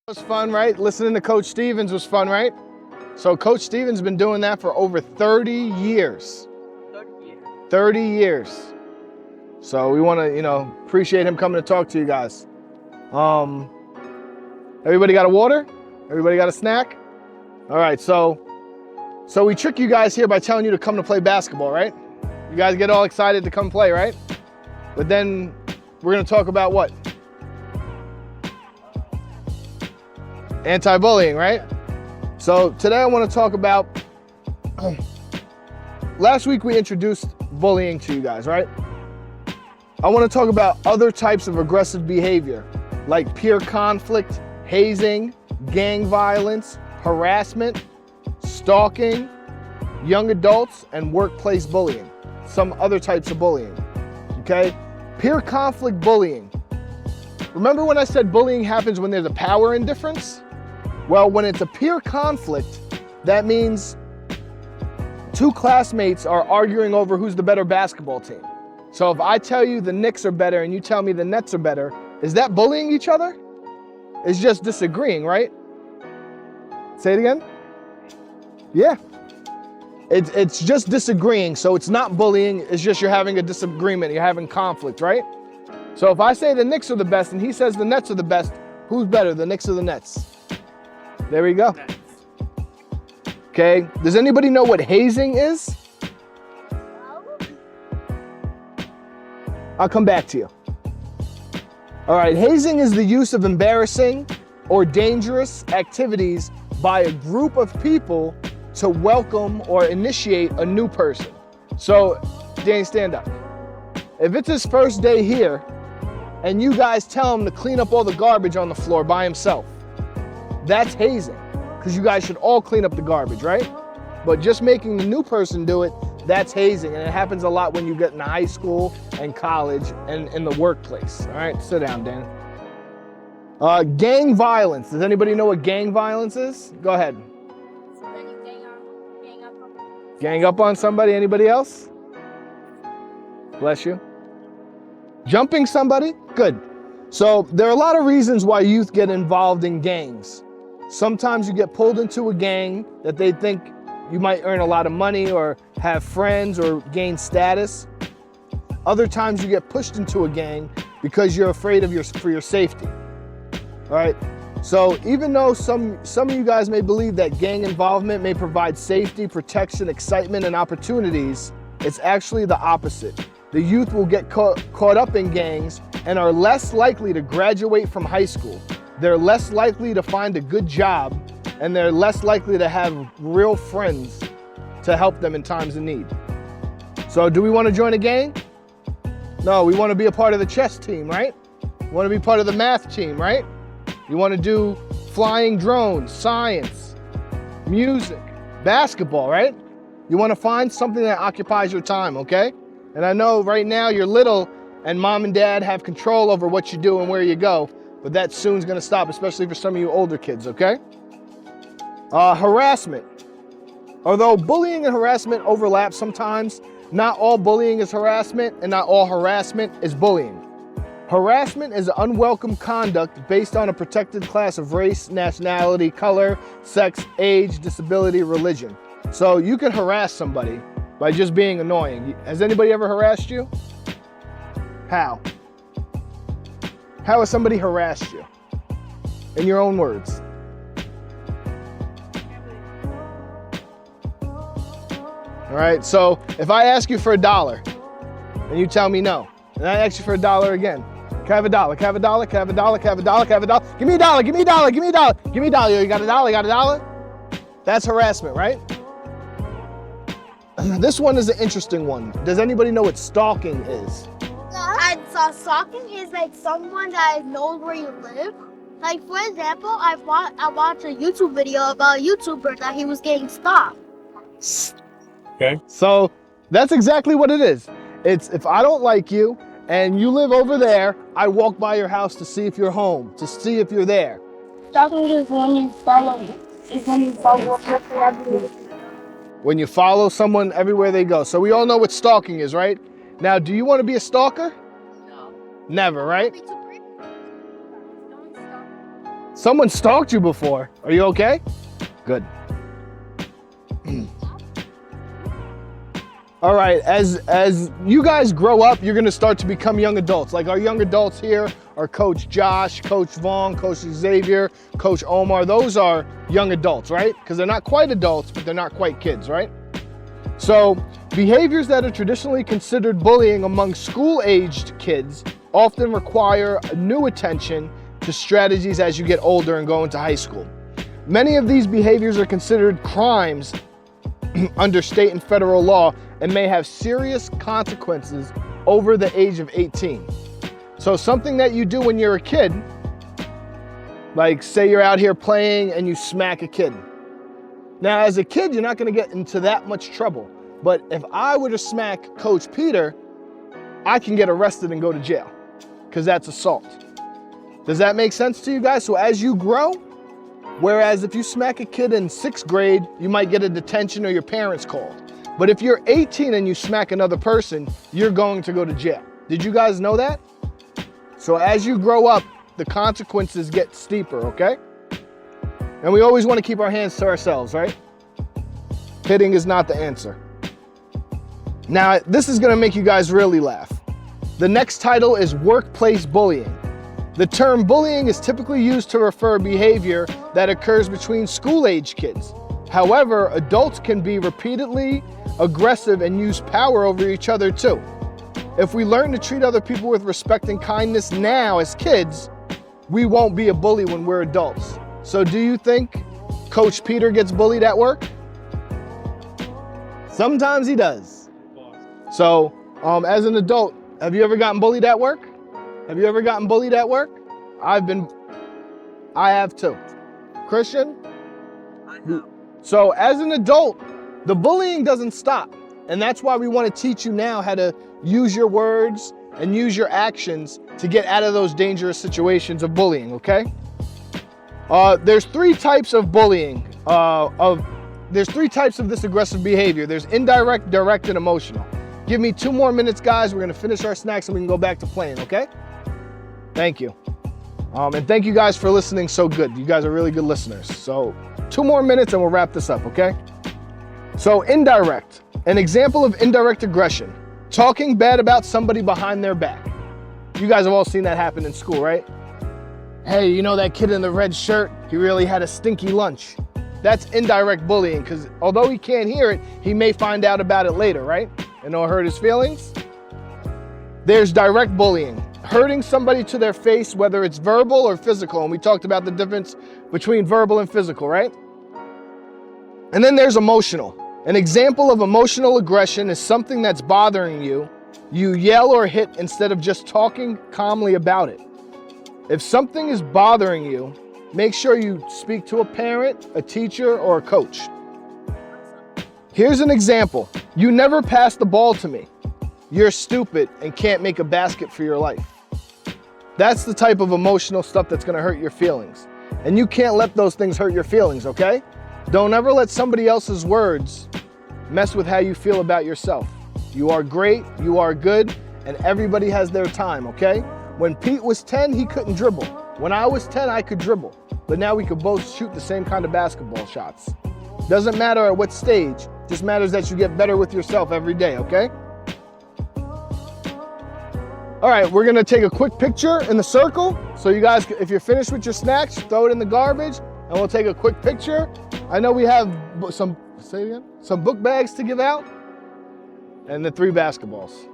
It was fun, right? Listening to Coach Stevens was fun, right? So Coach Stevens has been doing that for over 30 years. 30 years. So we want to, appreciate him coming to talk to you guys. Everybody got a water? Everybody got a snack? All right, so we trick you guys here by telling you to come to play basketball, right? You guys get all excited to come play, right? But then we're going to talk about what? Anti-bullying, right? So today I want to talk about, last week we introduced bullying to you guys, right? I want to talk about other types of aggressive behavior, like peer conflict, hazing, gang violence, harassment, stalking, young adults, and workplace bullying. Some other types of bullying, okay? Peer conflict bullying. Remember when I said bullying happens when there's a power indifference? Well, when it's a peer conflict, that means two classmates are arguing over who's the better basketball team. So if I tell you the Knicks are better and you tell me the Nets are better, is that bullying each other? It's just disagreeing, right? Say it again? Yeah. It's just disagreeing, so it's not bullying, it's just you're having a disagreement, you're having conflict, right? So if I say the Knicks are the best and he says the Nets are the best, who's better, the Knicks or the Nets? There we go. Okay, does anybody know what hazing is? I'll come back to you. All right, hazing is the use of embarrassing or dangerous activities by a group of people to welcome or initiate a new person. So, Danny, stand up. If it's his first day here and you guys tell him to clean up all the garbage on the floor by himself, that's hazing, because you guys should all clean up the garbage, right? But just making the new person do it, that's hazing, and it happens a lot when you get into high school and college and in the workplace. All right, sit down, Dan. Gang violence. Does anybody know what gang violence is? Go ahead. So then you Gang up on somebody. Anybody else? Bless you. Jumping somebody? Good. So there are a lot of reasons why youth get involved in gangs. Sometimes you get pulled into a gang that they think you might earn a lot of money or have friends or gain status. Other times you get pushed into a gang because you're afraid for your safety. All right. So even though some of you guys may believe that gang involvement may provide safety, protection, excitement, and opportunities, it's actually the opposite. The youth will get caught up in gangs and are less likely to graduate from high school. They're less likely to find a good job, and they're less likely to have real friends to help them in times of need. So do we want to join a gang? No, we want to be a part of the chess team, right? We want to be part of the math team, right? You want to do flying drones, science, music, basketball, right? You want to find something that occupies your time, okay? And I know right now you're little and mom and dad have control over what you do and where you go, but that soon's going to stop, especially for some of you older kids, okay? Harassment. Although bullying and harassment overlap sometimes, not all bullying is harassment and not all harassment is bullying. Harassment is unwelcome conduct based on a protected class of race, nationality, color, sex, age, disability, religion. So you can harass somebody by just being annoying. Has anybody ever harassed you? How? How has somebody harassed you? In your own words. All right, so if I ask you for $1 and you tell me no, and I ask you for $1 again, can I have $1? Can I have $1? Can I have $1? Can I have $1? Can I have $1? Give me $1, give me $1, give me $1, give me $1. You got $1? You got $1? That's harassment, right? This one is an interesting one. Does anybody know what stalking is? Stalking is like someone that knows where you live. Like for example, I watched a YouTube video about a YouTuber that he was getting stalked. Okay. So that's exactly what it is. It's if I don't like you and you live over there, I walk by your house to see if you're home, to see if you're there. Stalking is when you follow When you follow someone everywhere they go. So we all know what stalking is, right? Now, do you want to be a stalker? No. Never, right? Someone stalked you before. Are you okay? Good. All right, as you guys grow up, you're gonna start to become young adults. Like our young adults here are Coach Josh, Coach Vaughn, Coach Xavier, Coach Omar. Those are young adults, right? Because they're not quite adults, but they're not quite kids, right? So behaviors that are traditionally considered bullying among school-aged kids often require new attention to strategies as you get older and go into high school. Many of these behaviors are considered crimes under state and federal law and may have serious consequences over the age of 18. So something that you do when you're a kid, like say you're out here playing and you smack a kid. Now as a kid, you're not gonna get into that much trouble. But if I were to smack Coach Peter, I can get arrested and go to jail because that's assault. Does that make sense to you guys? So as you grow, whereas if you smack a kid in 6th grade, you might get a detention or your parents called. But if you're 18 and you smack another person, you're going to go to jail. Did you guys know that? So as you grow up, the consequences get steeper, okay? And we always want to keep our hands to ourselves, right? Hitting is not the answer. Now, this is going to make you guys really laugh. The next title is workplace bullying. The term bullying is typically used to refer behavior that occurs between school-age kids. However, adults can be repeatedly aggressive and use power over each other too. If we learn to treat other people with respect and kindness now as kids, we won't be a bully when we're adults. So do you think Coach Peter gets bullied at work? Sometimes he does. So as an adult, have you ever gotten bullied at work? Have you ever gotten bullied at work? I have too. Christian? So as an adult, the bullying doesn't stop. And that's why we want to teach you now how to use your words and use your actions to get out of those dangerous situations of bullying, okay? There's 3 types of bullying. There's 3 types of this aggressive behavior. There's indirect, direct, and emotional. Give me 2 more minutes, guys. We're gonna finish our snacks and we can go back to playing, okay? Thank you. And thank you guys for listening so good. You guys are really good listeners. So 2 more minutes and we'll wrap this up, okay? So indirect, an example of indirect aggression, talking bad about somebody behind their back. You guys have all seen that happen in school, right? Hey, you know that kid in the red shirt? He really had a stinky lunch. That's indirect bullying because although he can't hear it, he may find out about it later, right? And it'll hurt his feelings. There's direct bullying, hurting somebody to their face, whether it's verbal or physical. And we talked about the difference between verbal and physical, right? And then there's emotional. An example of emotional aggression is something that's bothering you. You yell or hit instead of just talking calmly about it. If something is bothering you, make sure you speak to a parent, a teacher, or a coach. Here's an example. You never pass the ball to me. You're stupid and can't make a basket for your life. That's the type of emotional stuff that's gonna hurt your feelings. And you can't let those things hurt your feelings, okay? Don't ever let somebody else's words mess with how you feel about yourself. You are great, you are good, and everybody has their time, okay? When Pete was 10, he couldn't dribble. When I was 10, I could dribble. But now we could both shoot the same kind of basketball shots. Doesn't matter at what stage, just matters that you get better with yourself every day, okay? All right, we're gonna take a quick picture in the circle. So you guys, if you're finished with your snacks, throw it in the garbage and we'll take a quick picture. I know we have some book bags to give out and the 3 basketballs.